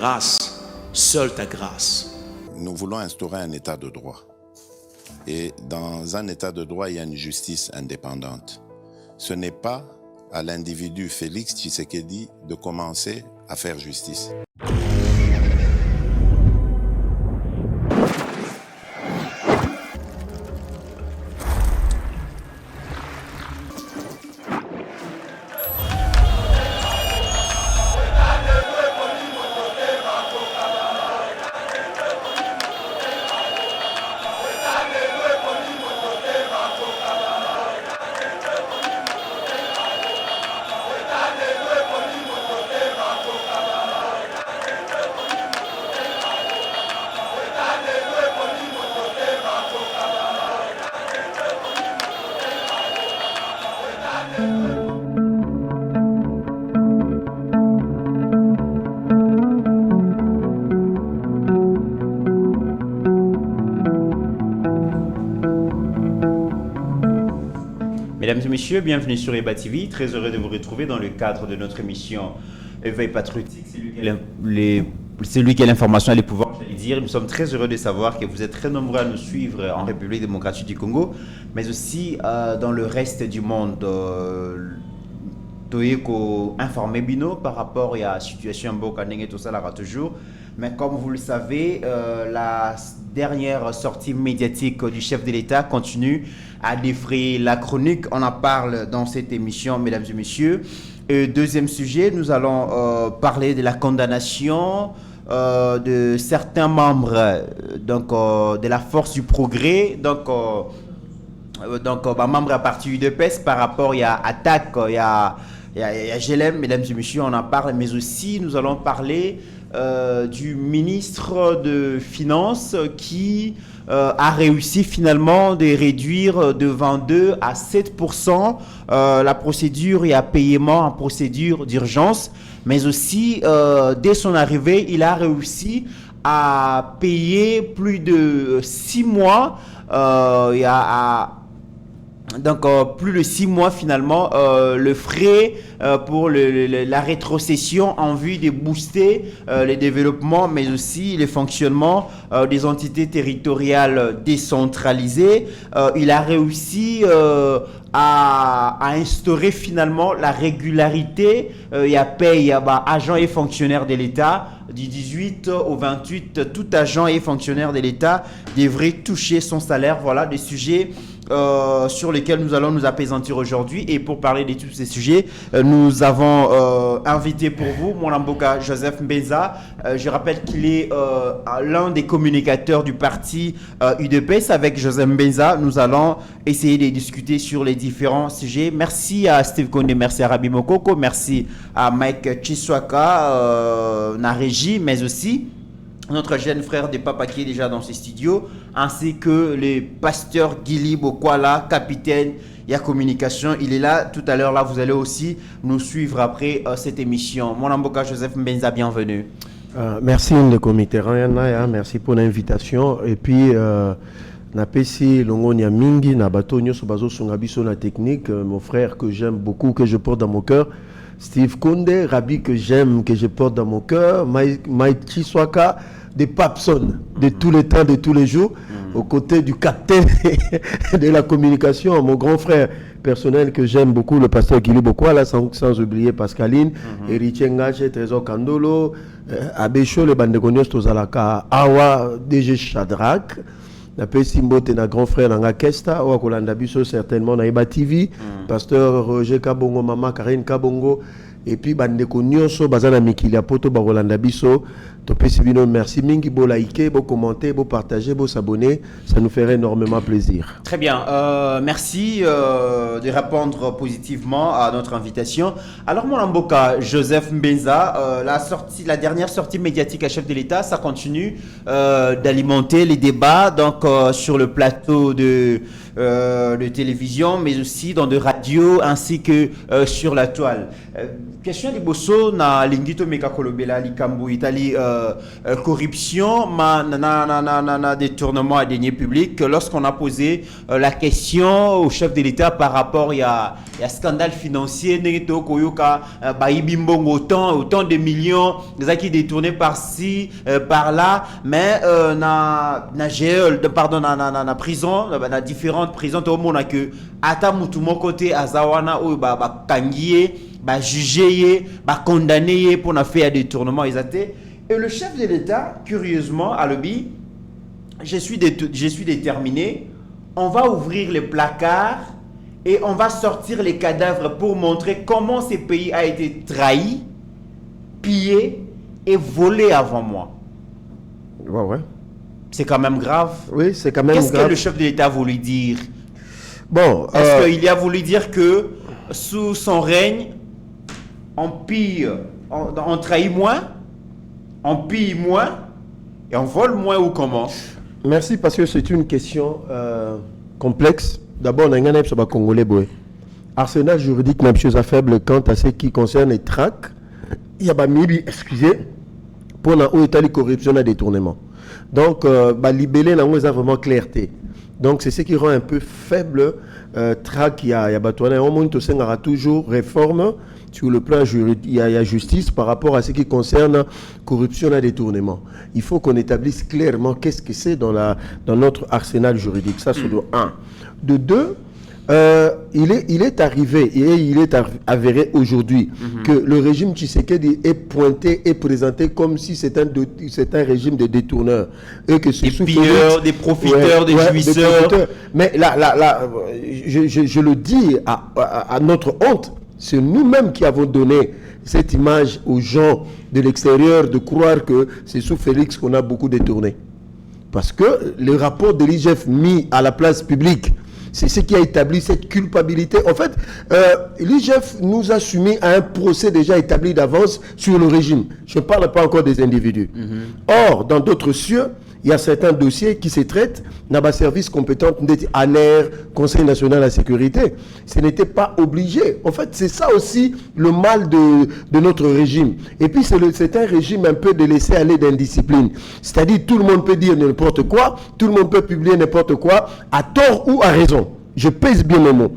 grâce, seule ta grâce. Nous voulons instaurer un état de droit. Et dans un état de droit, il y a une justice indépendante. Ce n'est pas à l'individu Félix Tshisekedi de commencer à faire justice. Mesdames et messieurs, bienvenue sur EBA TV. Très heureux de vous retrouver dans le cadre de notre émission Éveil patriotique. C'est lui qui a l'information et les pouvoirs, j'allais dire. Nous sommes très heureux de savoir que vous êtes très nombreux à nous suivre en République démocratique du Congo, mais aussi dans le reste du monde. Toyeko informé bino par rapport à la situation et tout ça là toujours. Mais comme vous le savez, la dernière sortie médiatique du chef de l'État continue à défrayer la chronique. On en parle dans cette émission, mesdames et messieurs. Et deuxième sujet, nous allons parler de la condamnation de certains membres de la force du progrès. Membres à partir de PES par rapport à attaque, il y a GLM, mesdames et messieurs, on en parle, mais aussi nous allons parler du ministre de Finances qui a réussi finalement de réduire de 22 à 7% la procédure et à paiement en procédure d'urgence, mais aussi dès son arrivée, il a réussi à payer plus de 6 mois plus de 6 mois finalement le frais pour la rétrocession en vue de booster le développement mais aussi le fonctionnement des entités territoriales décentralisées. Il a réussi à instaurer finalement la régularité et à payer agents et fonctionnaires de l'État. Du 18 au 28, tout agent et fonctionnaire de l'État devrait toucher son salaire. Voilà des sujets sur lesquels nous allons nous apaisantir aujourd'hui. Et pour parler de tous ces sujets, nous avons invité pour vous Mwanamboka Joseph Mbenza. Je rappelle qu'il est l'un des communicateurs du parti UDPS. Avec Joseph Mbenza, nous allons essayer de discuter sur les différents sujets. Merci à Steve Konde, merci à Rabi Mokoko, merci à Mike Chiswaka, na régie, mais aussi notre jeune frère de Papa qui est déjà dans ses studios, ainsi que le pasteur Gili Bokwala, capitaine et à communication. Il est là tout à l'heure. Là, vous allez aussi nous suivre après cette émission. Mon Amboka Joseph Mbenza, bienvenue. Merci le comité Rayana, merci pour l'invitation. Et puis, Napesi Longonia Mingi, Nabatonio Sobazo Sungabiso na technique, mon frère que j'aime beaucoup, que je porte dans mon cœur. Steve Konde, Rabi que j'aime, que je porte dans mon cœur. Mike Chiswaka, des Papson, de tous les temps, de tous les jours, aux côtés du capitaine de la communication, mon grand frère personnel que j'aime beaucoup, le pasteur Guilou Bokwala, sans oublier Pascaline, Héritier Ngache, Trésor Kandolo, Abécho, le Bandegonios Tozalaka, Awa, DG Shadrach, la Pessimbote, na grand frère Nanga Kesta, Oa Kolanda Biso, certainement, na Eba TV, pasteur Roger Kabongo, Maman Karine Kabongo, et puis bandeko nyonso bazana mikilia poto ba Rolanda Biso to pesibino merci mingi bo liker, bo commenter, bo partager, bo s'abonner, ça nous ferait énormément plaisir. Très bien, merci de répondre positivement à notre invitation. Alors mon Amboka Joseph Mbenza, la dernière sortie médiatique à chef de l'État, ça continue d'alimenter les débats donc sur le plateau de télévision, mais aussi dans de radio ainsi que sur la toile. question de bosso na lingito meka kolobela likambo itali corruption na détournement à deniers publics. Lorsqu'on a posé la question au chef de l'État par rapport il y a scandale financier neto koyoka baibimbongo autant de millions qui détournés par-ci par là, mais na GEL pardon na prison na différentes prisons tout le monde a que ata mutu mon côté azawana ou ba kangié jugé, condamné pour une affaire de détournement. Et le chef de l'État, curieusement, a le dit, je suis déterminé, on va ouvrir les placards et on va sortir les cadavres pour montrer comment ce pays a été trahi, pillé et volé avant moi. Ouais. C'est quand même grave. Oui, c'est quand même grave. Qu'est-ce que le chef de l'État a voulu dire? Bon, est-ce qu'il a voulu dire que sous son règne, on pille, on trahit moins, on pille moins et on vole moins ou comment? Merci parce que c'est une question complexe. D'abord, on a un Congolais. Arsenal juridique n'a pas faible quant à ce qui concerne les tracts. Il y a excusez, pour la haute état de corruption et détournement. Donc, libellé n'a pas vraiment clarté. Donc, c'est ce qui rend un peu faible tract. Il y a toujours réforme. Sur le plan juridique, il y a justice par rapport à ce qui concerne corruption et détournement. Il faut qu'on établisse clairement qu'est-ce que c'est dans notre arsenal juridique. Ça, c'est de 1. De 2, il est arrivé et il est avéré aujourd'hui que le régime Tshisekedi est pointé et présenté comme si c'est un régime de détourneurs. Et que des pilleurs, des profiteurs, des jouisseurs. Mais là je le dis à notre honte. C'est nous-mêmes qui avons donné cette image aux gens de l'extérieur de croire que c'est sous Félix qu'on a beaucoup détourné. Parce que le rapport de l'IGF mis à la place publique, c'est ce qui a établi cette culpabilité. En fait, l'IGF nous a soumis à un procès déjà établi d'avance sur le régime. Je ne parle pas encore des individus. Or, dans d'autres cieux, il y a certains dossiers qui se traitent dans le service compétent ANER, Conseil national de la sécurité. Ce n'était pas obligé. En fait, c'est ça aussi le mal de notre régime. Et puis, c'est un régime un peu de laisser aller d'indiscipline. C'est-à-dire, tout le monde peut dire n'importe quoi, tout le monde peut publier n'importe quoi, à tort ou à raison. Je pèse bien mes mots.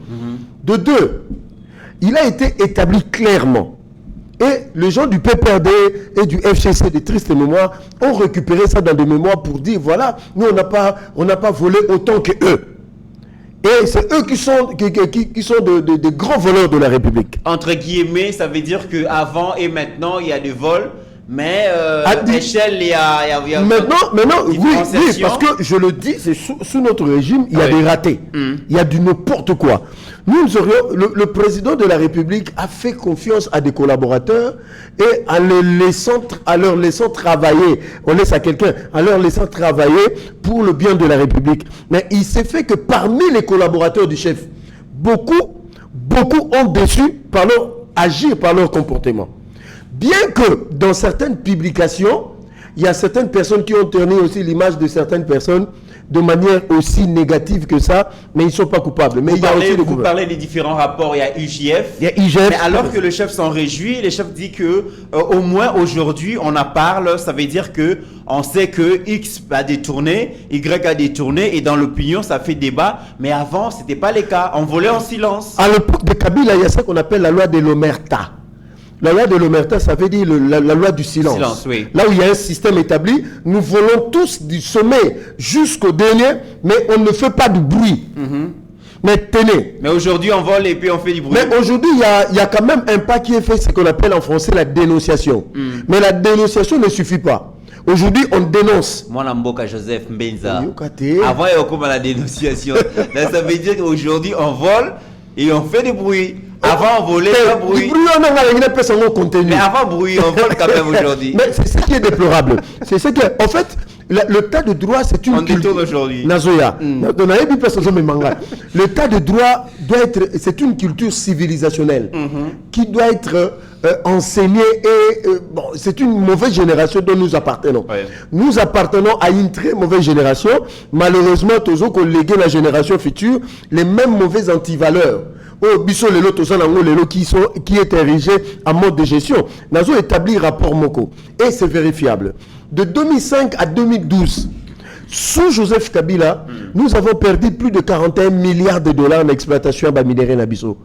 De 2, il a été établi clairement. Et les gens du PPRD et du FCC de triste mémoire ont récupéré ça dans des mémoires pour dire voilà, nous on n'a pas volé autant que eux. Et c'est eux qui sont de grands voleurs de la République. Entre guillemets, ça veut dire qu'avant et maintenant, il y a des vols. Mais à l'échelle, il y a maintenant oui, parce que je le dis, c'est sous notre régime, il y a des ratés. Il y a du n'importe quoi. Nous aurions, le président de la République a fait confiance à des collaborateurs et en leur laissant travailler, on laisse à quelqu'un, en leur laissant travailler pour le bien de la République. Mais il s'est fait que parmi les collaborateurs du chef, beaucoup ont déçu agir par leur comportement. Bien que dans certaines publications, il y a certaines personnes qui ont tourné aussi l'image de certaines personnes de manière aussi négative que ça, mais ils ne sont pas coupables. Mais vous parlez des différents rapports, il y a IGF. Mais alors que le chef s'en réjouit, le chef dit que au moins aujourd'hui, on en parle, ça veut dire que on sait que X a détourné, Y a détourné, et dans l'opinion, ça fait débat. Mais avant, ce n'était pas le cas. On volait en silence. À l'époque de Kabila, il y a ça qu'on appelle la loi de l'Omerta. La loi de l'Omerta, ça veut dire la loi du silence. Oui. Là où il y a un système établi, nous volons tous du sommet jusqu'au dernier, mais on ne fait pas de bruit. Mais tenez. Mais aujourd'hui, on vole et puis on fait du bruit. Mais aujourd'hui, il y a quand même un pas qui est fait, ce qu'on appelle en français la dénonciation. Mais la dénonciation ne suffit pas. Aujourd'hui, on dénonce. Moi, Namboka Joseph Mbenza. Avant, il y a encore la dénonciation. Là, ça veut dire qu'aujourd'hui, on vole et on fait du bruit. Avant, on volait pas bruit. Mais avant, bruit, on vole quand même aujourd'hui. Mais c'est ce qui est déplorable. C'est ce que, en fait, le tas de droit, c'est une culture aujourd'hui. Nazoya. Le tas de droit c'est une culture civilisationnelle qui doit être enseignée et bon, c'est une mauvaise génération dont nous appartenons. Ouais. Nous appartenons à une très mauvaise génération. Malheureusement, tous collègues la génération future, les mêmes mauvaises antivaleurs. biso lelo tozana ngo lelo qui est érigé en mode de gestion. Nazo établi rapport moko et c'est vérifiable. De 2005 à 2012, sous Joseph Kabila, nous avons perdu plus de 41 milliards de dollars en exploitation à minéraux Nabiso.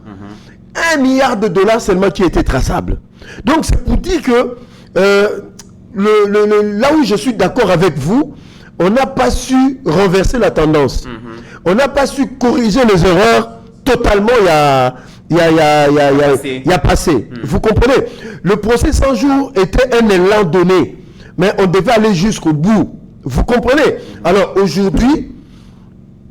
1 milliard de dollars seulement qui était traçable. Donc c'est pour dire que là où je suis d'accord avec vous, on n'a pas su renverser la tendance. On n'a pas su corriger les erreurs totalement il y a passé. Vous comprenez? Le procès 100 jours était un élan donné, mais on devait aller jusqu'au bout. Vous comprenez? Alors aujourd'hui,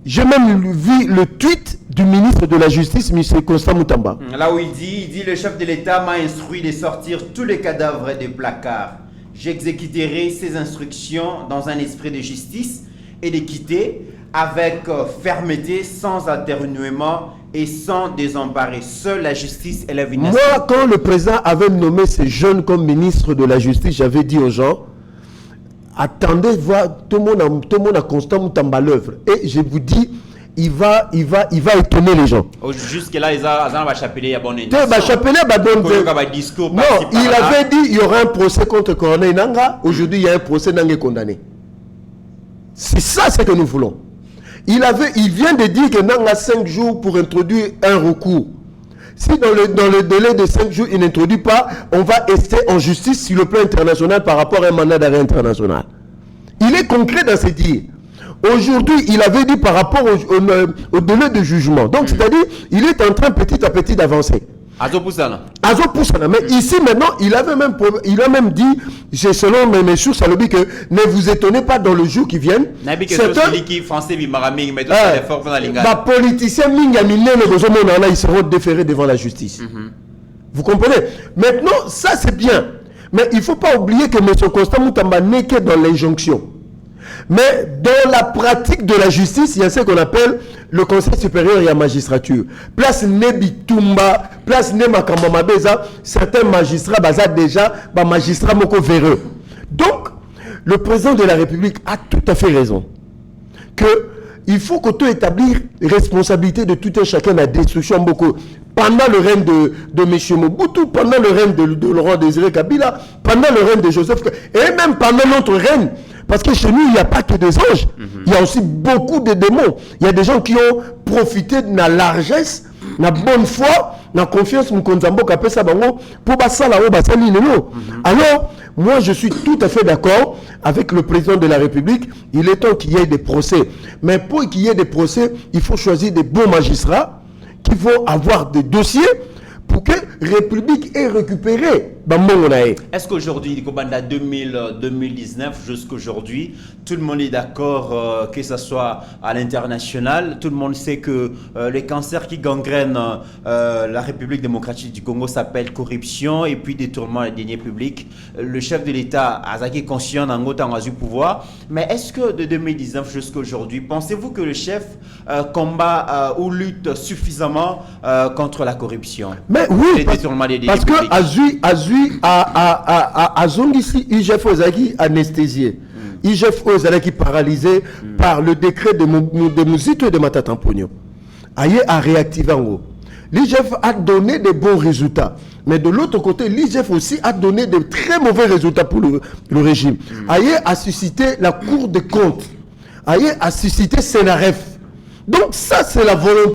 j'ai même vu le tweet du ministre de la Justice, M. Constant Moutamba. Là où il dit le chef de l'État m'a instruit de sortir tous les cadavres des placards. J'exécuterai ces instructions dans un esprit de justice et d'équité, avec fermeté, sans atténuement et sans désembarrer. Seule la justice et la vérité. Moi, quand le président avait nommé ces jeunes comme ministre de la Justice, j'avais dit aux gens, attendez voir tout le monde a Constant Moutamba l'œuvre. Et je vous dis, il va étonner les gens. Jusque-là, ils ont chapelé à bonne Non, il avait dit il y aura un procès contre Corneille Nanga. Aujourd'hui, il y a un procès Nanga condamné. C'est ça ce que nous voulons. Il vient de dire que Nanga a 5 jours pour introduire un recours. Si dans le délai de 5 jours, il n'introduit pas, on va rester en justice sur le plan international par rapport à un mandat d'arrêt international. Il est concret dans ses dires. Aujourd'hui, il avait dit par rapport au délai de jugement. Donc, c'est-à-dire, il est en train petit à petit d'avancer. Azo Poussana. Mais ici, maintenant, il a même dit, selon mes sources, à l'objet que ne vous étonnez pas dans le jour qui vient. Politiciens, ils seront déférés devant la justice. Vous comprenez? Maintenant, ça c'est bien. Mais il ne faut pas oublier que M. Constant Moutamba n'est que dans l'injonction. Mais dans la pratique de la justice, il y a ce qu'on appelle le Conseil supérieur et la magistrature. Place Nebitumba, place Nemakamamabeza, certains magistrats, déjà, magistrats moko véreux. Donc, le président de la République a tout à fait raison. Il faut qu'on établir responsabilité de tout un chacun de la destruction beaucoup. Pendant le règne de M. Mobutu, pendant le règne de Laurent Désiré Kabila, pendant le règne de Joseph, et même pendant notre règne. Parce que chez nous, il n'y a pas que des anges. Il y a aussi beaucoup de démons. Il y a des gens qui ont profité de la largesse, de la bonne foi, de la confiance pour alors, moi, je suis tout à fait d'accord avec le président de la République. Il est temps qu'il y ait des procès. Mais pour qu'il y ait des procès, il faut choisir des bons magistrats qui vont avoir des dossiers pour que la République ait récupéré. Est-ce qu'aujourd'hui, 2019 jusqu'aujourd'hui, tout le monde est d'accord que ce soit à l'international, tout le monde sait que les cancers qui gangrènent la République démocratique du Congo s'appellent corruption et puis détournement des deniers publics. Le chef de l'État a été conscient d'un autre du pouvoir. Mais est-ce que de 2019 jusqu'à aujourd'hui, pensez-vous que le chef combat ou lutte suffisamment contre la corruption? Mais oui, parce que Azui a Zongisi, IGF Ozaki anesthésié. IGF Ozaki paralysé par le décret de Mouzito et de Matatamponio. Aïe a réactivé en haut. L'IGF a donné de bons résultats. Mais de l'autre côté, l'IGF aussi a donné de très mauvais résultats pour le régime. Aïe a suscité la Cour des comptes. Aïe a suscité Sénaref. Donc ça, c'est la volonté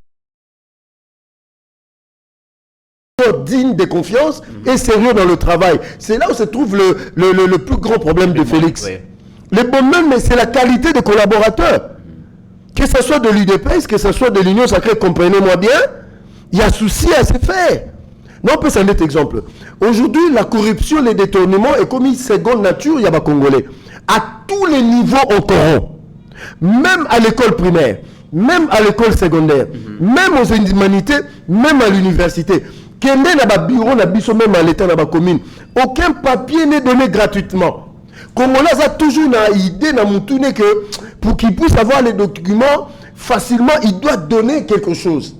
digne de confiance et sérieux dans le travail. C'est là où se trouve le plus grand problème de Félix. Oui. Le problème, mais c'est la qualité des collaborateurs. Que ce soit de l'UDPS, que ce soit de l'Union Sacrée, comprenez-moi bien, il y a souci à se faire. Non, on peut s'en être exemple. Aujourd'hui, la corruption, les détournements est comme une seconde nature, il y a des Congolais. À tous les niveaux, on corrompt. Même à l'école primaire, même à l'école secondaire, même aux humanités, même à l'université. Bureau, même à l'état, commune. Aucun papier n'est donné gratuitement. Congolais a toujours une idée que pour qu'il puisse avoir les documents facilement, il doit donner quelque chose.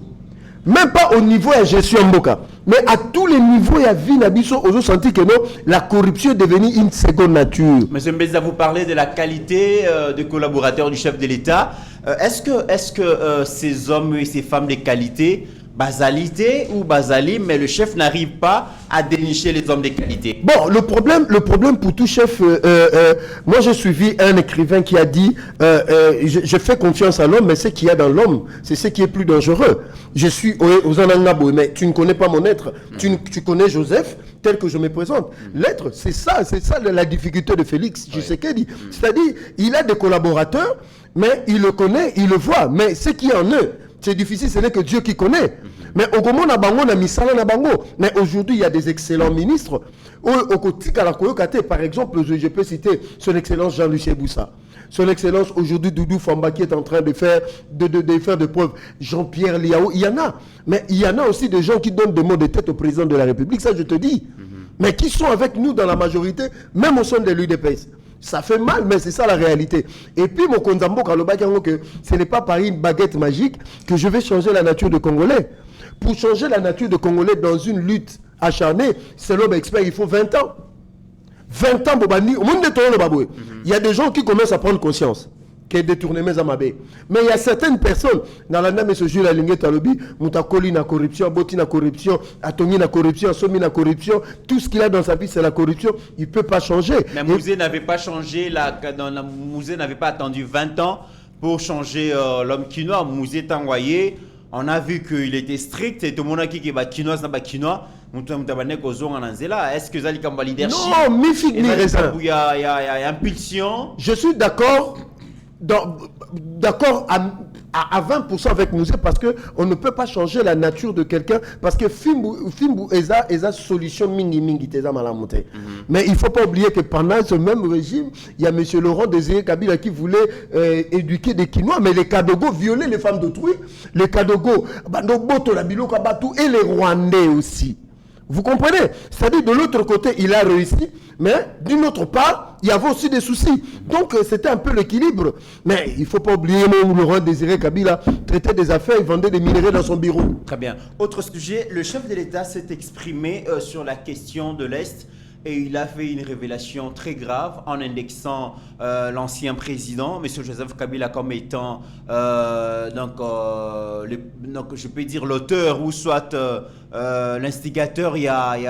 Même pas au niveau de la gestion Mboka, mais à tous les niveaux, il y a vu on senti que non, la corruption est devenue une seconde nature. Monsieur Mbeza, vous parlez de la qualité des collaborateurs du chef de l'État. Est-ce que ces hommes et ces femmes de qualité basalité ou basali, mais le chef n'arrive pas à dénicher les hommes de qualité. Bon, le problème pour tout chef, moi j'ai suivi un écrivain qui a dit je fais confiance à l'homme, mais ce qu'il y a dans l'homme, c'est ce qui est plus dangereux. Je suis aux Anangabo, mais tu ne connais pas mon être. Tu connais Joseph tel que je me présente. L'être, c'est ça la difficulté de Félix Tshisekedi. C'est-à-dire, il a des collaborateurs, mais il le connaît, il le voit, mais ce qui est en eux, c'est difficile, ce n'est que Dieu qui connaît. Mais au moment na bango na misala na bango. Mais aujourd'hui, il y a des excellents ministres. Par exemple, je peux citer son excellence Jean-Lucien Boussa. Son excellence aujourd'hui Doudou Famba qui est en train de faire des preuves. Jean-Pierre Liao, il y en a. Mais il y en a aussi des gens qui donnent des mots de tête au président de la République, ça je te dis. Mais qui sont avec nous dans la majorité, même au sein de l'UDPS. Ça fait mal, mais c'est ça la réalité. Et puis, mon Konzambo Kalobakiango, que ce n'est pas par une baguette magique que je vais changer la nature de Congolais. Pour changer la nature de Congolais dans une lutte acharnée, c'est l'homme expert, il faut 20 ans. 20 ans, Bobani, au monde de Toron, Baboué. Il y a des gens qui commencent à prendre conscience qui est détourné mes amabé. Mais il y a certaines personnes dans la même ce jour la ligne talobi, Moutakoli na corruption, Boti na corruption, Atongi na corruption, Somi na corruption, tout ce qu'il a dans sa vie c'est la corruption, il peut pas changer. Mais Mouzé n'avait pas changé Mouzé n'avait pas attendu 20 ans pour changer l'homme quinois. Mouzé est envoyé, on a vu qu'il était strict et tout le monde a dit que quinois n'a pas quinois. Est-ce que Zali Kamba leadership? Non, mi-figue, mi-raisin. Il y a impulsion. Je suis d'accord à 20% avec nous parce qu'on ne peut pas changer la nature de quelqu'un parce que Fimbu eza solution mingi teza malamonté. Mais il ne faut pas oublier que pendant ce même régime, il y a M. Laurent Désiré Kabila qui voulait éduquer des Quinois, mais les Kadogo violaient les femmes d'autrui, les Kadogo, et les Rwandais aussi. Vous comprenez? C'est-à-dire de l'autre côté, il a réussi, mais d'une autre part, il y avait aussi des soucis. Donc c'était un peu l'équilibre. Mais il ne faut pas oublier où Laurent Désiré Kabila traitait des affaires, il vendait des minerais dans son bureau. Très bien. Autre sujet, le chef de l'État s'est exprimé sur la question de l'Est. Et il a fait une révélation très grave en indexant l'ancien président, M. Joseph Kabila, comme étant, donc, je peux dire l'auteur ou soit l'instigateur. Il y a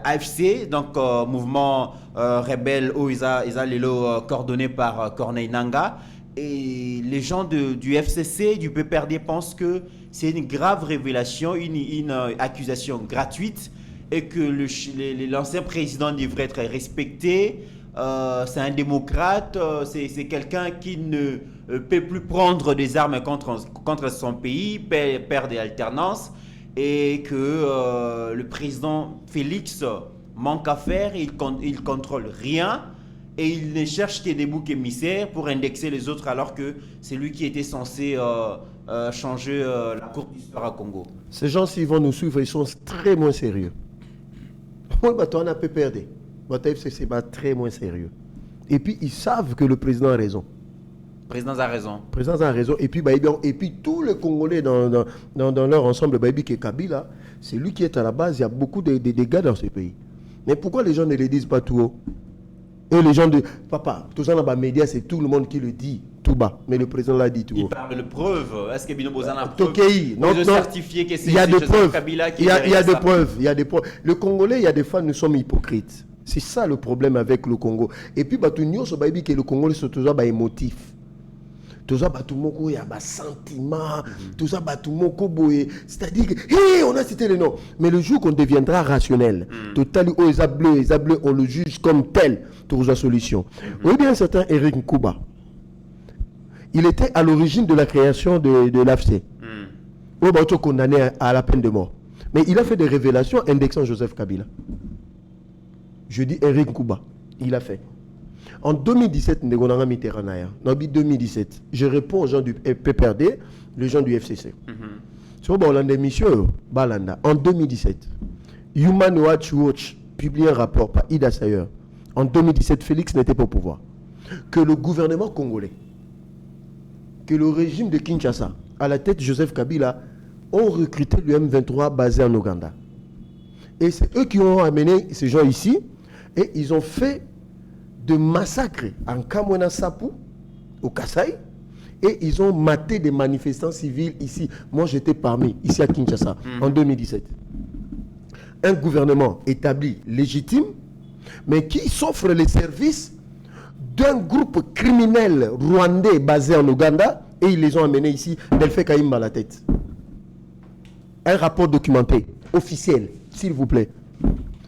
AFC, donc mouvement rebelle où ils ont coordonné par Corneille Nangaa. Et les gens du FCC, du PPRD pensent que c'est une grave révélation, une accusation gratuite. Et que l'ancien président devrait être respecté. C'est un démocrate, c'est quelqu'un qui ne peut plus prendre des armes contre son pays, perd des alternances, et que le président Félix manque à faire, il contrôle rien, et il ne cherche que des boucs émissaires pour indexer les autres, alors que c'est lui qui était censé changer la courbe d'histoire à Congo. Ces gens, s'ils vont nous suivre, ils sont très moins sérieux. Moi, on a peu perdu. C'est très moins sérieux. Et puis, ils savent que le président a raison. Le président a raison. Le président a raison. Et puis tous les Congolais dans leur ensemble, Kabila, c'est lui qui est à la base. Il y a beaucoup de dégâts dans ce pays. Mais pourquoi les gens ne le disent pas tout haut? Et les gens de papa, tout ça dans les médias, c'est tout le monde qui le dit tout bas. Mais le président l'a dit tout haut. Il parle de preuves. Est-ce que Bino Bozan a preuve? Certifié que c'est il y a des preuves. Kabila qui il y a des preuves. Il y a des preuves. Le Congolais, il y a des fois, nous sommes hypocrites. C'est ça le problème avec le Congo. Et puis, que le Congolais, c'est toujours émotif. Tout ça, il y a des sentiments. Tout ça, c'est-à-dire que, on a cité les noms. Mais le jour qu'on deviendra rationnel, total, bleu, on le juge comme tel, tout la solution. Oui, bien, un certain Eric Nkouba. Il était à l'origine de la création de l'AFC. Il a été condamné à la peine de mort. Mais il a fait des révélations indexant Joseph Kabila. Je dis Eric Nkouba. Il a fait. En 2017, en 2017, je réponds aux gens du PPRD, les gens du FCC. En 2017, Human Rights Watch publie un rapport par Ida Sayer. En 2017, Félix n'était pas au pouvoir. Que le gouvernement congolais, que le régime de Kinshasa, à la tête de Joseph Kabila, ont recruté le M23 basé en Ouganda. Et c'est eux qui ont amené ces gens ici, et ils ont fait de massacres en Kamwena Sapu, au Kasaï. et ils ont maté des manifestants civils ici. Moi, j'étais parmi, ici à Kinshasa, en 2017. Un gouvernement établi, légitime, mais qui s'offre les services d'un groupe criminel rwandais basé en Ouganda, et ils les ont amenés ici, Delphi Kaïmba à la tête. Un rapport documenté, officiel, s'il vous plaît.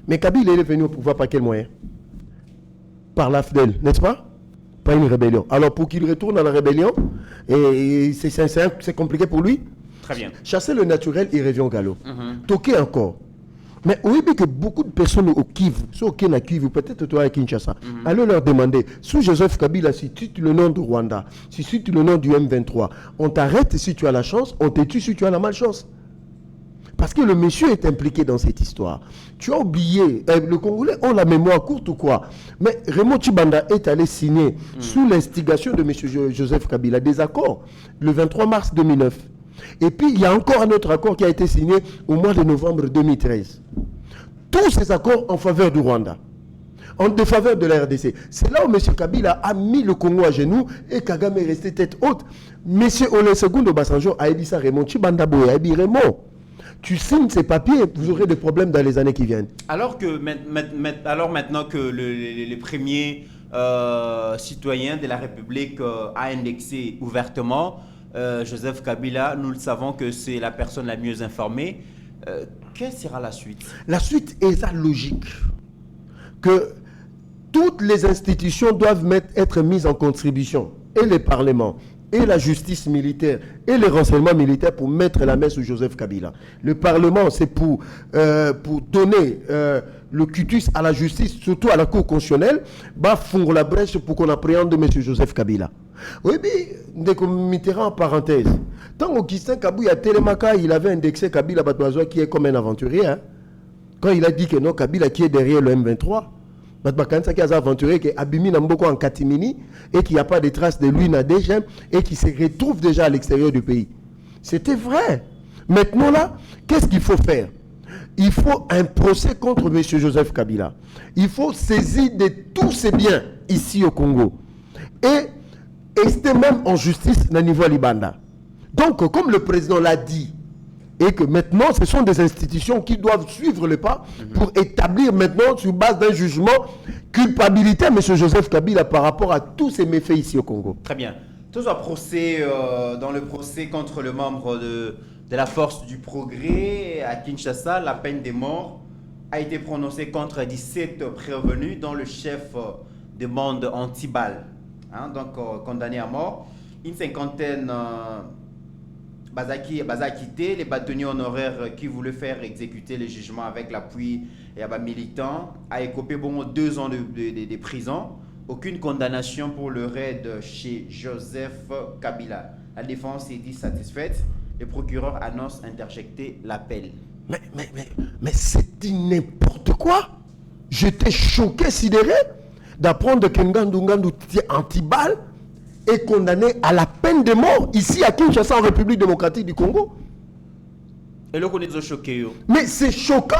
Mais Kabila est venu au pouvoir par quel moyen? Par l'AFDEL, n'est-ce pas? Pas une rébellion. Alors pour qu'il retourne à la rébellion, et c'est compliqué pour lui. Très bien. Chasser le naturel, il revient au galop. Toquer encore. Mais oui, que beaucoup de personnes au Kivu, ceux qui na Kivu, peut-être toi à Kinshasa, allez leur demander, sous Joseph Kabila, si tu es le nom du Rwanda, si tu es le nom du M23, on t'arrête si tu as la chance, on te tue si tu as la malchance. Parce que le monsieur est impliqué dans cette histoire. Tu as oublié, le Congolais ont la mémoire courte ou quoi? Mais Raymond Tshibanda est allé signer, sous l'instigation de monsieur Joseph Kabila, des accords, le 23 mars 2009. Et puis, il y a encore un autre accord qui a été signé au mois de novembre 2013. Tous ces accords en faveur du Rwanda, en défaveur de la RDC. C'est là où M. Kabila a mis le Congo à genoux et Kagame est resté tête haute. M. Olusegun Obasanjo a dit ça, Raymond Tshibanda Boye, a dit Raymond, tu signes ces papiers, vous aurez des problèmes dans les années qui viennent. Alors maintenant que les premiers citoyens de la République a indexé ouvertement Joseph Kabila, nous le savons que c'est la personne la mieux informée. Quelle sera la suite? La suite est la logique. Que toutes les institutions doivent être mises en contribution. Et les parlements, et la justice militaire, et les renseignements militaires pour mettre la main sur Joseph Kabila. Le Parlement, c'est pour donner le cutus à la justice, surtout à la Cour constitutionnelle, fondre la brèche pour qu'on appréhende M. Joseph Kabila. Oui, mais, Mitterrand en parenthèse. Tant qu'Augustin Kabouya Télémaka, il avait indexé Kabila Batouazoua qui est comme un aventurier. Hein? Quand il a dit que non, Kabila qui est derrière le M23, Batouakansa qui a aventurier, qui est Abimi Namboko en Katimini, et qu'il n'y a pas de traces de lui déjà, et qui se retrouve déjà à l'extérieur du pays. C'était vrai. Maintenant là, qu'est-ce qu'il faut faire? Il faut un procès contre M. Joseph Kabila. Il faut saisir de tous ses biens ici au Congo. Et c'était même en justice au niveau Libanda. Donc, comme le président l'a dit, et que maintenant, ce sont des institutions qui doivent suivre le pas pour établir maintenant, sur base d'un jugement, culpabilité à M. Joseph Kabila par rapport à tous ces méfaits ici au Congo. Très bien. Tous un procès, dans le procès contre le membre de la Force du Progrès à Kinshasa, la peine de mort a été prononcée contre 17 prévenus, dont le chef de bande anti-balles. Donc condamné à mort. Une cinquantaine quitté, les bâtonniers honoraires qui voulaient faire exécuter le jugement avec l'appui et militants a écopé 2 ans de prison. Aucune condamnation pour le raid chez Joseph Kabila. La défense est dit satisfaite. Le procureur annonce interjecter l'appel. Mais c'est n'importe quoi. J'étais choqué, sidéré d'apprendre que Ngandou anti-balle est condamné à la peine de mort ici à Kinshasa en République démocratique du Congo. Et là, on est choqué. Mais c'est choquant.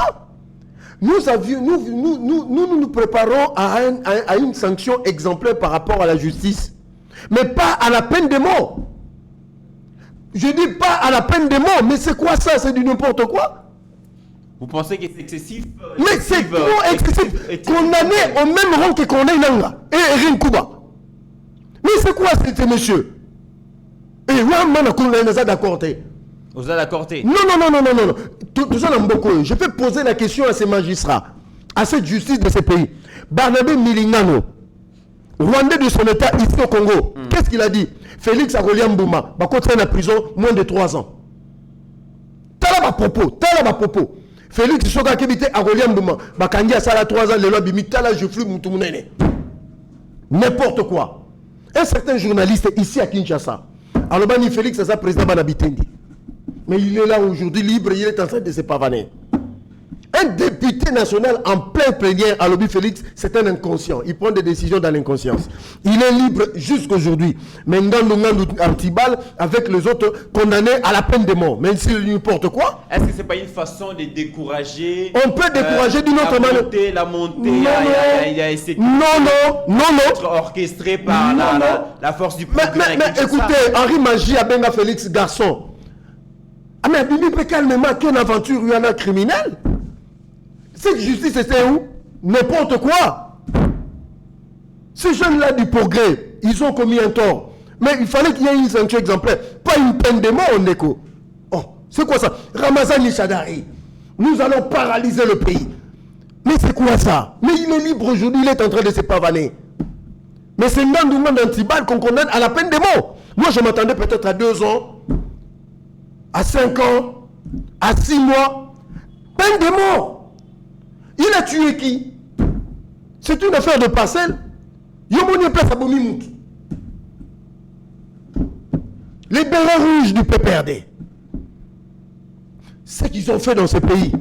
Nous nous préparons à une sanction exemplaire par rapport à la justice. Mais pas à la peine de mort. Je dis pas à la peine de mort, mais c'est quoi ça? C'est du n'importe quoi. Vous pensez que c'est excessif? Mais c'est trop excessif. Condamné au même rang que Corneille Nangaa et Rinkuba. Mais c'est quoi ce monsieur? Et vous êtes d'accord? Vous êtes d'accord? Non. Tout ça, je peux poser la question à ces magistrats, à cette justice de ces pays. Barnabé Milingano, Rwandais de son état ici au Congo, qu'est-ce qu'il a dit? Félix Agoliam Mbouma, va continuer en prison moins de 3 ans. T'as là propos. Félix Soka Kébité Agoliam Mbouma, va kangia ça là 3 ans, le loi bimita là, je flou moutoumounéné. N'importe quoi. Un certain journaliste ici à Kinshasa, alors Bani Félix c'est ça président Banabitendi. Mais il est là aujourd'hui libre, il est en train de se pavaner. Un Un député national en plein plénière à Lobby Félix, c'est un inconscient. Il prend des décisions dans l'inconscience. Il est libre jusqu'aujourd'hui. Mais Ngandou Antibal, avec les autres, condamnés à la peine de mort. Même s'il n'importe quoi. Est-ce que ce n'est pas une façon de décourager? On peut décourager d'une autre manière. La montée, non. Orchestrée par la force du progrès. Mais écoutez, Henri Magie a Benga Félix garçon. Ah mais Bibi peut calmement qu'une aventure, il y en a criminel. Cette justice, c'est où? N'importe quoi. Ces jeunes-là du progrès, ils ont commis un tort. Mais il fallait qu'il y ait une sanction exemplaire. Pas une peine de mort, Ndeko. Oh, c'est quoi ça? Ramazani Chadari. Nous allons paralyser le pays. Mais c'est quoi ça? Mais il est libre aujourd'hui, il est en train de se pavaner. Mais c'est Ngandou Antibal qu'on condamne à la peine de mort. Moi, je m'attendais peut-être à 2 ans, à 5 ans, à 6 mois. Peine de mort. Il a tué qui? C'est une affaire de parcelle. Yomoni place à Bomimout. Les bérets rouges du PPRD. Ce qu'ils ont fait dans ce pays.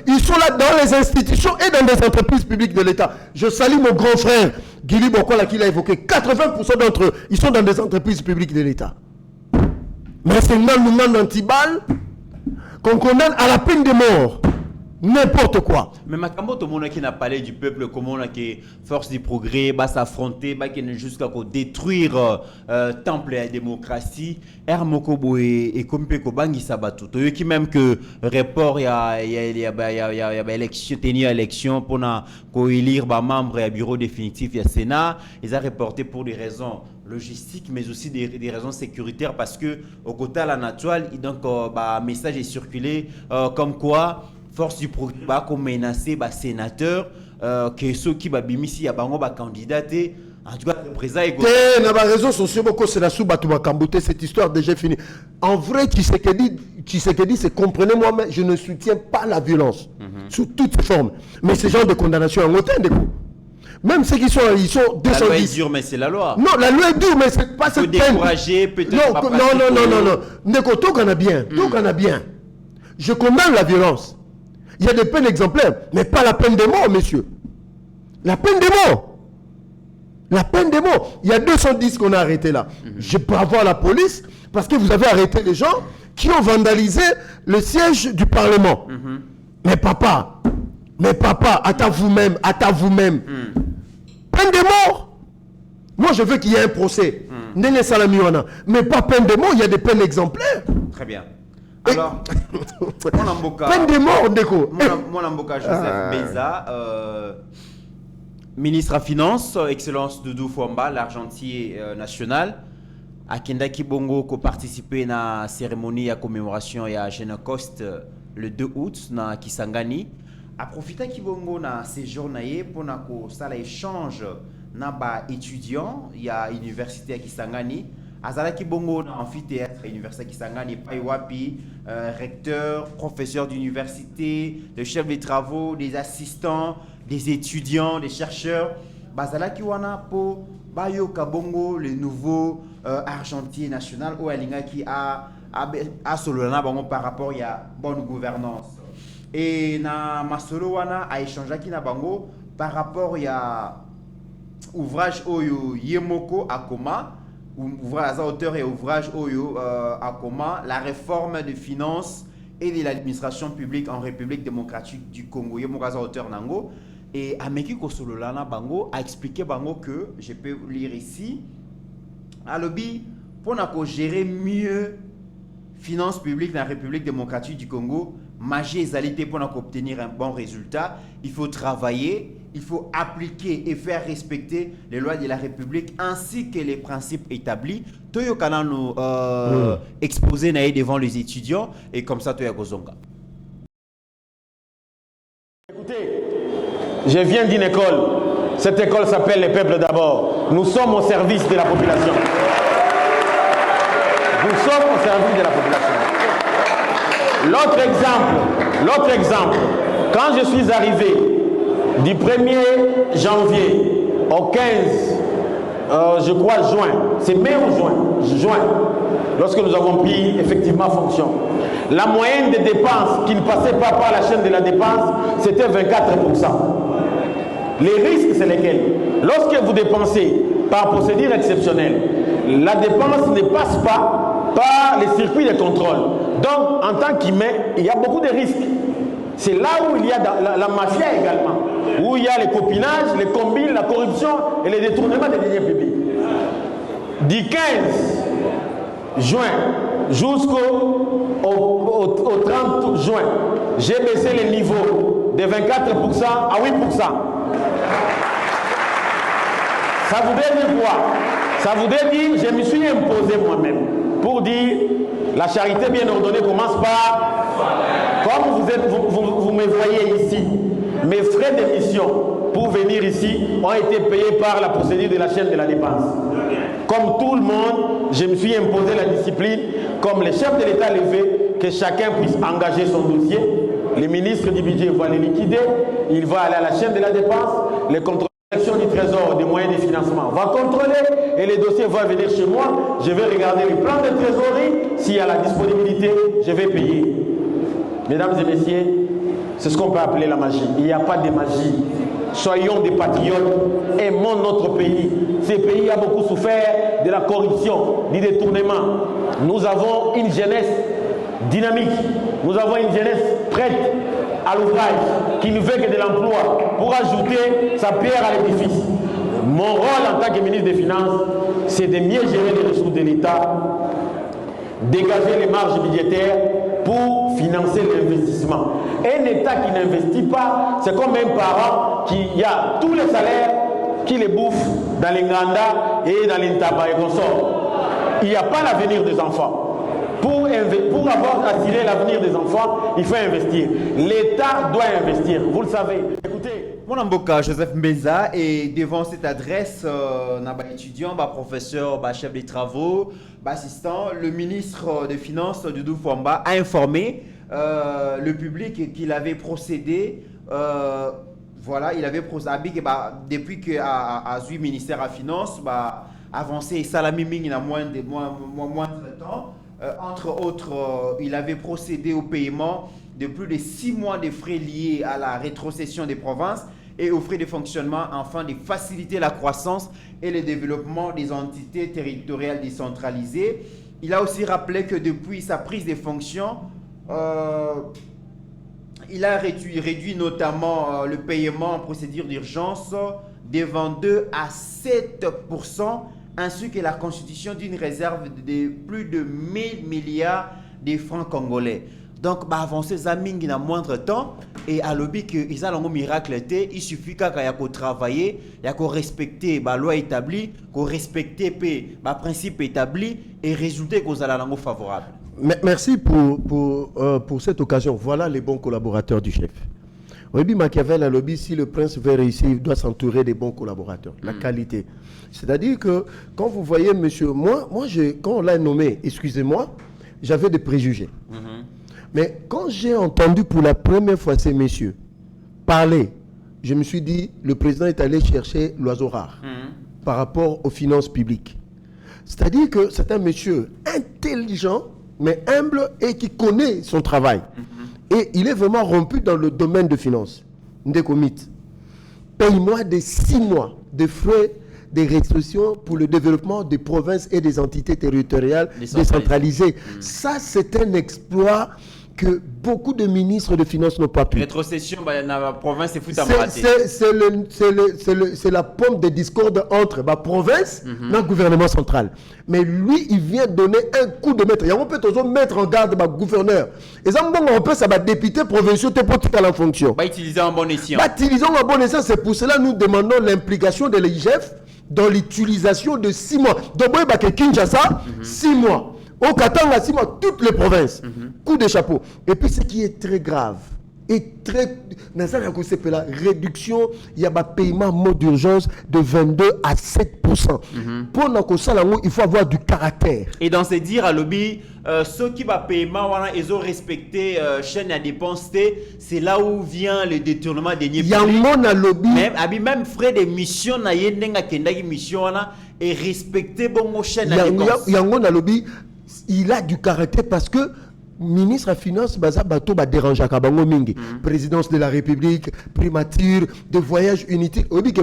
Ils sont là dans les institutions et dans les entreprises publiques de l'État. Je salue mon grand frère, Guili Bokola, qui l'a évoqué. 80% d'entre eux, ils sont dans des entreprises publiques de l'État. Mais c'est Ngandou Antibal qu'on condamne à la peine de mort. N'importe quoi. Mais Makambo, tout le monde qui n'a parlé du peuple, comment on qui force du progrès, va s'affronter, qui ne jusqu'à détruire temple et la démocratie. Hermokobo et Kompeko Bangi Sabatou. Qui même que report, il y a élection, tenir élection pour élire les membres et bureau définitif, il y a Sénat. Ils ont reporté pour des raisons logistiques, mais aussi des raisons sécuritaires parce que au côté de la nature, donc message est circulé comme quoi force du progrès comme menacé sénateur que ceux qui bimisi ya bango ba candidaté en tout cas présent et na ba réseaux sociaux beaucoup c'est la sous-batou Makambouté, cette histoire déjà finie. En vrai Tshisekedi c'est comprenez-moi, mais je ne soutiens pas la violence sous toute forme, mais ce genre de condamnation en autant de coups. Même ceux qui sont, ils sont 210. La loi est dure, mais c'est la loi. Non, la loi est dure, mais c'est pas cette peine. Décourager, peut-être. Non. Neko, tout qu'on a bien. Tout qu'on a bien. Je condamne la violence. Il y a des peines exemplaires, mais pas la peine de mort, messieurs. La peine de mort. La peine de mort. Il y a 210 qu'on a arrêtés là. Je peux avoir la police parce que vous avez arrêté les gens qui ont vandalisé le siège du Parlement. Mais papa, attends vous-même. Peine de mort. Moi, je veux qu'il y ait un procès. Nene Salamiwana. Mais pas peine de mort, il y a des peines exemplaires. Très bien. Alors, peine de mort, Ndeko. Mon Amboka Joseph Beza, ministre à Finances, Excellence Doudou Fouamba, l'argentier national, à Kendaki Bongo, qui a participé à la cérémonie à commémoration à Génocoste le 2 août à Kisangani. A profité Kibongo na séjour pour un échange na étudiants il y a université à Kisangani. Azalaki Bongo na amphithéâtre université Kisangani Paiwapi, recteur, professeur d'université, le chef des travaux, des assistants, des étudiants, des chercheurs. Bazalaki wana po Bayo Kabongo, le nouveau argentier national ou Alinga qui a sololana bango par rapport à bonne gouvernance. Et na masolo wana a échangé qui na bango par rapport à ouvrage oyo Yemoko Akoma, ouvrage auteur et ouvrage oyo Akoma, la réforme des finances et de l'administration publique en République démocratique du Congo. Yemoko auteur nango et Ameki Kosololana bango a expliqué bango que je peux lire ici à lobby pour gérer mieux finances publiques dans la République démocratique du Congo. Magie et zalité pour obtenir un bon résultat, il faut travailler, il faut appliquer et faire respecter les lois de la République ainsi que les principes établis. Toyo kana nous exposer devant les étudiants et comme ça Toyo Gozonga. Écoutez, je viens d'une école. Cette école s'appelle les peuples d'abord. Nous sommes au service de la population. Nous sommes au service de la population. L'autre exemple, quand je suis arrivé du 1er janvier au 15 je crois juin, c'est mai ou juin, lorsque nous avons pris effectivement fonction. La moyenne des dépenses qui ne passait pas par la chaîne de la dépense, c'était 24%. Les risques, c'est lesquels? Lorsque vous dépensez par procédure exceptionnelle, la dépense ne passe pas par les circuits de contrôle. Donc, en tant qu'humain, il y a beaucoup de risques. C'est là où il y a la mafia également, où il y a les copinages, les combines, la corruption et les détournements des deniers publics. Du 15 juin jusqu'au 30 juin, j'ai baissé les niveaux de 24% à 8%. Ça voudrait dire quoi? Ça voudrait dire, je me suis imposé moi-même pour dire, la charité bien ordonnée commence par... Comme vous me voyez ici, mes frais d'émission pour venir ici ont été payés par la procédure de la chaîne de la dépense. Comme tout le monde, je me suis imposé la discipline, comme les chefs de l'État levé, que chacun puisse engager son dossier. Le ministre du budget va les liquider, il va aller à la chaîne de la dépense, les contrôles du trésor des moyens de financement va contrôler et les dossiers vont venir chez moi. Je vais regarder les plans de trésorerie, s'il y a la disponibilité, je vais payer. Mesdames et messieurs, c'est ce qu'on peut appeler la magie. Il n'y a pas de magie. Soyons des patriotes, aimons notre pays. Ce pays a beaucoup souffert de la corruption, du détournement. Nous avons une jeunesse dynamique, nous avons une jeunesse prête à l'ouvrage, qui ne veut que de l'emploi, pour ajouter sa pierre à l'édifice. Mon rôle en tant que ministre des Finances, c'est de mieux gérer les ressources de l'État, dégager les marges budgétaires pour financer l'investissement. Un État qui n'investit pas, c'est comme un parent qui a tous les salaires qui les bouffe dans les Nganda et dans les tabac et consorts. Il n'y a pas l'avenir des enfants. Pour avoir assuré l'avenir des enfants, il faut investir. L'État doit investir, vous le savez. Écoutez. Mon amboka Joseph Mbeza, et devant cette adresse, étudiant, professeur, chef des travaux, assistant, le ministre des Finances, Doudou Fwamba, a informé le public qu'il avait procédé. Il avait procédé depuis que à ministère à Finances, avancé Salami Ming a moins de temps. Entre autres, il avait procédé au paiement de plus de 6 mois de frais liés à la rétrocession des provinces et aux frais de fonctionnement afin de faciliter la croissance et le développement des entités territoriales décentralisées. Il a aussi rappelé que depuis sa prise de fonctions, il a réduit notamment le paiement en procédure d'urgence de 22 à 7%, ainsi que la constitution d'une réserve de plus de 1000 milliards de francs congolais. Donc, avancer ça mingi na moindre temps et à l'objet que ils ont un miracle, il suffit qu'il y a travailler, il y a respecter la loi établie, respecter les principes établis et résulter qu'on a la favorable. Merci pour cette occasion. Voilà les bons collaborateurs du chef. Oui, Machiavel a lobby, si le prince veut réussir, il doit s'entourer des bons collaborateurs, la qualité. C'est-à-dire que quand vous voyez monsieur, moi quand on l'a nommé, excusez-moi, j'avais des préjugés. Mais quand j'ai entendu pour la première fois ces messieurs parler, je me suis dit, le président est allé chercher l'oiseau rare par rapport aux finances publiques. C'est-à-dire que c'est un monsieur intelligent, mais humble et qui connaît son travail. Et il est vraiment rompu dans le domaine de finances. Ndekomit, paye-moi des 6 mois de frais de restrictions pour le développement des provinces et des entités territoriales décentralisées. Ça, c'est un exploit que beaucoup de ministres de finances n'ont pas pu. Rétrocession, dans la province, c'est foutu à c'est la pomme de discorde entre la province et le gouvernement central. Mais lui, il vient donner un coup de maître. Il y a un peu de mettre en garde le gouverneur. Et ça, on peut ça va député provinciaux pour tout à la fonction. Utiliser un bon escient. Utilisons un bon escient. C'est pour cela que nous demandons l'implication de l'IGF dans l'utilisation de 6 mois. Donc, Kinshasa, 6 mois. Au Katanga, 6 mois, toutes les provinces. Coup de chapeau. Et puis, ce qui est très grave, est très... Dans ça, la réduction, il y a un paiement mode d'urgence de 22 à 7%. Pour ça, il faut avoir du caractère. Et dans ces dires à lobby, ceux qui va paiement, ils ont respecté chaîne à dépenses, c'est là où vient le détournement des nids. Il y a un lobby. Même frais de mission, et respecter bon chaîne à dépenses. Il y a un lobby, il a du caractère parce que ministre des Finances, bateau va déranger à Kabango Mingi, présidence de la République, primature, de voyage unité. On dit que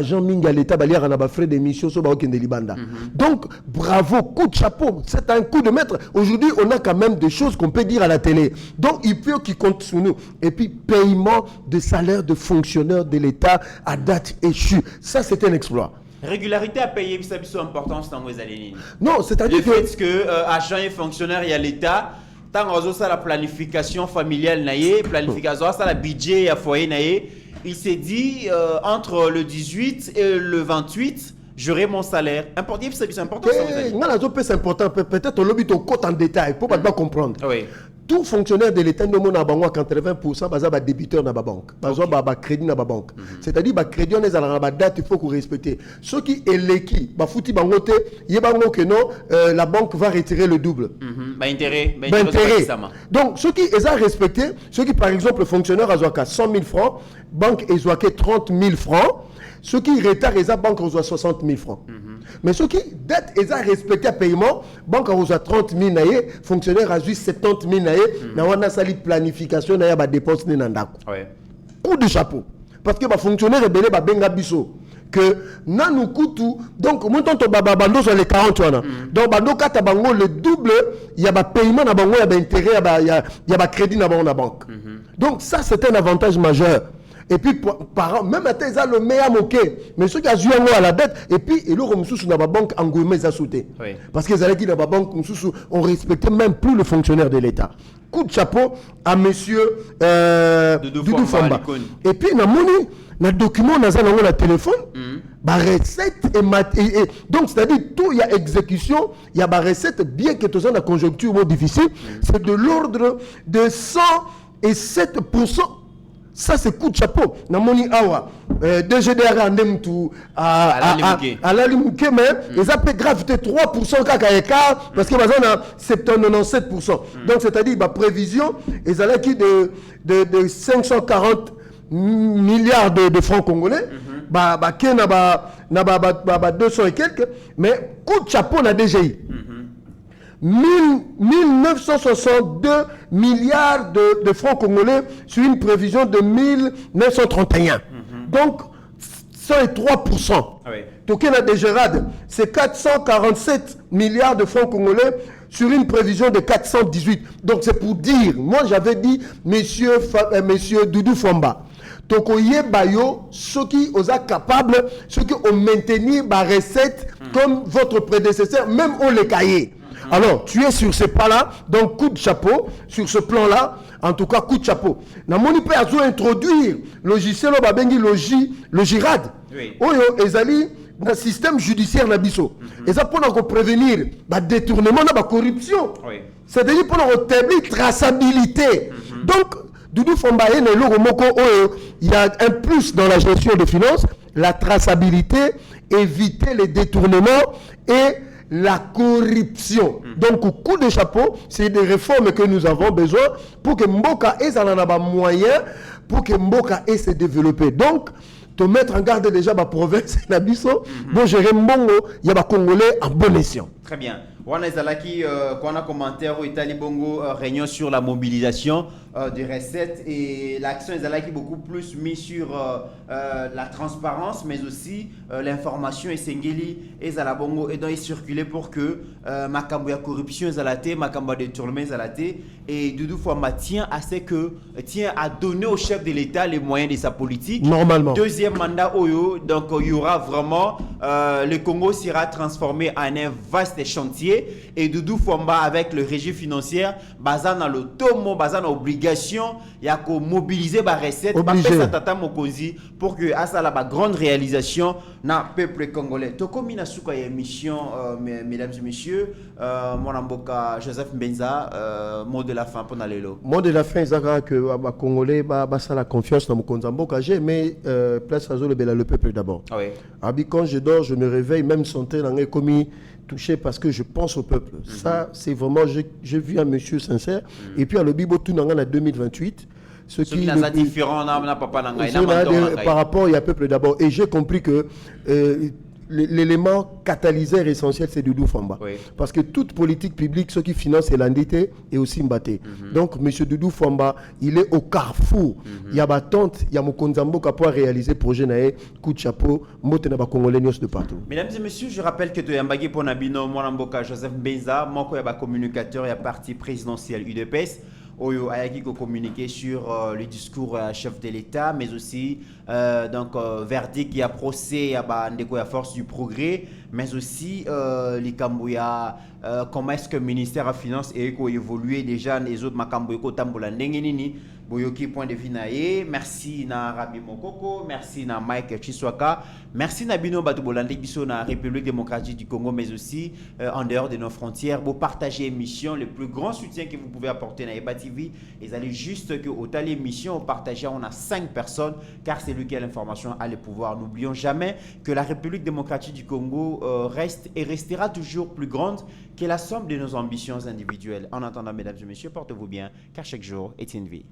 Jean Mingi à l'État, il y a un frais d'émission sur le Libanda. Donc, bravo, coup de chapeau, c'est un coup de maître. Aujourd'hui, on a quand même des choses qu'on peut dire à la télé. Donc, il peut qu'il compte sur nous. Et puis, paiement de salaire de fonctionnaires de l'État à date échue. Ça, c'est un exploit. Régularité à payer, ça a une importance dans les années. Non, c'est-à-dire le fait que agent et fonctionnaire, il y a l'État, tant que ça la planification familiale, planification, ça la budget à foyer, il s'est dit entre le 18 et le 28, j'aurai mon salaire. Important, c'est important. C'est important. Peut-être on lobby ton compte en détail pour pas comprendre. Oui. Tout fonctionnaire de l'État, nous avons 80% de débiteurs dans la banque. Par crédit dans la banque. C'est-à-dire que crédit, on est dans la date, il faut qu'on respecte. Ceux qui est l'équipe, la banque va retirer le double. Intérêt. Donc, ceux qui ont respecté, ceux qui, par exemple, le fonctionnaire a 100 000 francs, banque a 30 000 francs, ceux qui retardent, la banque a 60 000 francs. Mais ceux qui dette ils ont respecté le paiement, banque a 30 000 naïe, fonctionnaire a juste 70 000 naïe, na wana sali planification naïe ba dépense ni nandako. Coup de chapeau. Parce que ba fonctionnaire belé ba benga biso que nanu kutu donc montant to baba bando sur les 40 wana. Donc bando kata bango le double, il y a ba paiement na bango, il y a ba intérêt, il y a ba crédit na bango na banque. Donc ça c'est un avantage majeur. Et puis, même à ils ont le meilleur moqué. Mais ceux qui ont joué à la dette, et puis, ils ont remis dans la banque en gourmet, ils ont sauté. Parce qu'ils allaient dire dans la banque, on respectait même plus le fonctionnaire de l'État. Coup de chapeau à monsieur Doudou Famba. Et puis, dans le document, dans le téléphone, la recette et donc, c'est-à-dire, tout, il y a exécution, il y a la recette, bien que tout ça, la conjoncture difficile, c'est de l'ordre de 107%. Ça, c'est coup de chapeau. Namoni awa, DGDR andem tout à la limouké, mais ils appellent gravité 3% kaka écart parce que bazan a 97%. Donc, c'est-à-dire, ma prévision, ils allaient qui de 540 milliards de francs congolais, ken na 200 et quelques, mais coup de chapeau na DGI. 1962 milliards de francs congolais sur une prévision de 1931. Donc, 103%. Tokena de Gérard, c'est 447 milliards de francs congolais sur une prévision de 418. Donc, c'est pour dire, moi j'avais dit, monsieur Doudou Famba, Tokoye Bayo, ceux qui sont capables, ceux qui ont maintenu ma recette comme votre prédécesseur, même au les cahiers. Alors, tu es sur ce pas-là, donc coup de chapeau, sur ce plan-là, en tout cas, coup de chapeau. Dans mon IP, ils ont introduit le logiciel, le GIRAD. Oyo, ils allaient dans le système judiciaire Nabiso. Et ça pour prévenir le détournement, la corruption. C'est-à-dire pour établir traçabilité. Donc, Doudou Famba, il y a un plus dans la gestion des finances, la traçabilité, éviter les détournements et la corruption. Donc, coup de chapeau, c'est des réformes que nous avons besoin pour que Mboka ait un moyen pour que Mboka ait se développer. Donc, te mettre en garde déjà ma province, bon, gérer Mbongo, il y a des Congolais en bon escient. Très bien. On a commentaire au Italie Bongo réunion sur la mobilisation des recettes et l'action est beaucoup plus mise sur la transparence mais aussi l'information et Sengeli et Zalabongo et donc circuler pour que Makambo ya corruption est Makambo détournement est et Doudou Famba tient à donner au chef de l'État les moyens de sa politique. Normalement. Deuxième mandat Oyo, donc il y aura vraiment le Congo sera transformé en un vaste chantier financier et Doudou Fomba avec le régime financier, basé dans le tomo, basé dans l'obligation, il y a qu'à mobiliser les recettes, pour que à ça la grande réalisation dans le peuple congolais. Tokomi na suka ya émission, mesdames et messieurs, mon amboka Joseph Mbenza, mot de la fin pour Nalelo. Mot de la fin, c'est que les Congolais ont la confiance dans mon Konzamboka, mais place à le peuple d'abord. Oui. Quand je dors, je me réveille, même santé, dans les commis touché parce que je pense au peuple. Ça, c'est vraiment, j'ai vu un monsieur sincère. Et puis à le Bibo tout en 2028. Ce qui est différent par rapport au peuple d'abord. Et j'ai compris que l'élément catalyseur essentiel, c'est Doudou Fomba. Oui. Parce que toute politique publique, ce qui finance, c'est l'endité et aussi Mbaté. Donc, M. Doudou Fomba, il est au carrefour. Il y a Batante, il y a Mokonzambo qui a pu réaliser le projet Naé, coup de chapeau, Motenaba Congolais de partout. Mesdames et messieurs, je rappelle que tu es Mbagi pour Nabino, Mwanamboka Joseph Mbenza, mon communicateur et parti présidentiel UDPS. Oyo Ayaki ko communiqué sur le discours chef de l'État, mais aussi verdict qui a procès à la force du progrès, mais aussi les Kambouya, comment est-ce que le ministère des Finances a évolué déjà les autres Makambouya Tambola Nengenini. Boyoki point de vue nae, merci na Rabi Mokoko, merci na Mike Chiswaka, merci na Bino Batoubolande Biso na République démocratique du Congo, mais aussi en dehors de nos frontières. Vous partagez l'émission, le plus grand soutien que vous pouvez apporter à Eba TV. Et allez juste que au tal émission, partagez, on a 5 personnes, car c'est lui qui a l'information à le pouvoir. N'oublions jamais que la République démocratique du Congo reste et restera toujours plus grande que la somme de nos ambitions individuelles. En attendant, mesdames et messieurs, portez-vous bien, car chaque jour est une vie.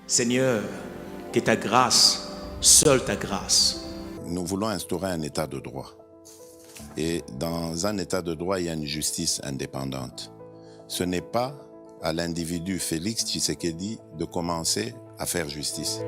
Seigneur, que ta grâce, seule ta grâce. Nous voulons instaurer un état de droit. Et dans un état de droit, il y a une justice indépendante. Ce n'est pas à l'individu Félix Tshisekedi de commencer à faire justice.